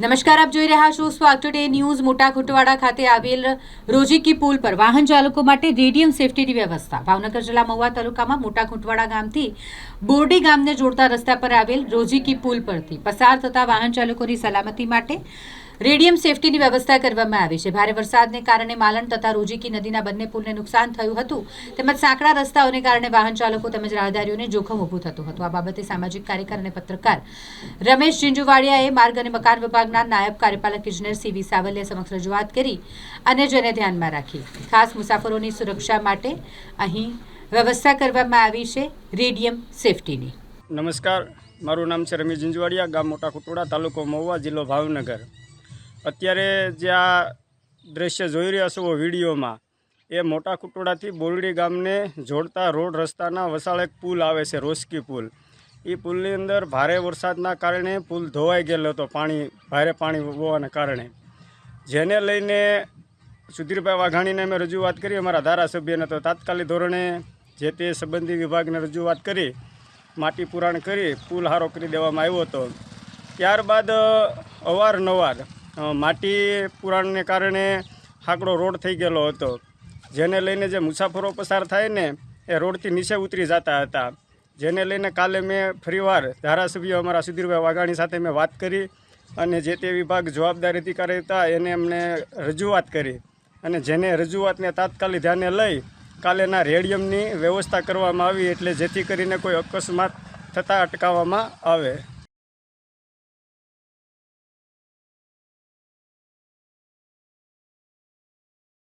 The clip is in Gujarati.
નમસ્કાર, આપ જોઈ રહ્યા છો સ્વાગ ટુડે ન્યૂઝ। મોટા ખુટવાડા ખાતે આવેલ રોજીકી પુલ પર વાહન ચાલકો માટે રેડિયમ સેફટીની વ્યવસ્થા। ભાવનગર જિલ્લા મહુવા તાલુકામાં મોટા ખુટવાડા ગામથી બોરડી ગામને જોડતા રસ્તા પર આવેલ રોજીકી પુલ પરથી પસાર થતા વાહન ચાલકોની સલામતી માટે રેડિયમ સેફટીની વ્યવસ્થા કરવામાં આવી છે। ભારે વરસાદને કારણે માલણ તથા રોજીકી નદીના બંને પુલને નુકસાન થયું હતું, તેમજ સાંકડા રસ્તાઓને કારણે વાહન ચાલકો તેમજ રાહદારીઓને જોખમ ઊભું થતું હતું। આ બાબતે સામાજિક કાર્યકર અને પત્રકાર રમેશ ઝીંઝુવાડિયાએ માર્ગ અને મકાન વિભાગના નાયબ કાર્યપાલક ઇજનેર સીવી સાવલિયા સમક્ષ રજૂઆત કરી અને જેને ધ્યાનમાં રાખી ખાસ મુસાફરોની સુરક્ષા માટે અહીં વ્યવસ્થા કરવામાં આવી છે રેડિયમ સેફટીની। નમસ્કાર, મારું નામ છે રમેશ ઝીંઝુવાડિયા, ગામ મોટા ખુટવાડા, તાલુકો મહુવા, જિલ્લો ભાવનગર। અત્યારે જે આ દ્રશ્ય જોઈ રહ્યા છો વિડીયોમાં, એ મોટા ખુટવાડાથી બોરડી ગામને જોડતા રોડ રસ્તાના વસાળ એક પુલ આવે છે, રોજકી પુલ। એ પુલની અંદર ભારે વરસાદના કારણે પુલ ધોવાઈ ગયેલો હતો, ભારે પાણી હોવાના કારણે, જેને લઈને સુધીરભાઈ વાઘાણીને અમે રજૂઆત કરી, અમારા ધારાસભ્યને। તો તાત્કાલિક ધોરણે જે તે સંબંધી વિભાગને રજૂઆત કરી માટી પુરાણ કરી પુલ હારો કરી દેવામાં આવ્યો હતો। ત્યારબાદ અવારનવાર માટી પુરાણને કારણે હાકડો રોડ થઈ ગયેલો હતો, જેને લઈને જે મુસાફરો પસાર થાય ને એ રોડથી નીચે ઉતરી જતા હતા, જેને લઈને કાલે મેં ફરીવાર ધારાસભ્ય અમારા સુધીરભાઈ વાઘાણી સાથે મેં વાત કરી અને જે તે વિભાગ જવાબદાર અધિકારી હતા એને અમને રજૂઆત કરી અને જેને રજૂઆતને તાત્કાલિક ધ્યાને લઈ કાલેના રેડિયમની વ્યવસ્થા કરવામાં આવી, એટલે જેથી કરીને કોઈ અકસ્માત થતાં અટકાવવામાં આવે।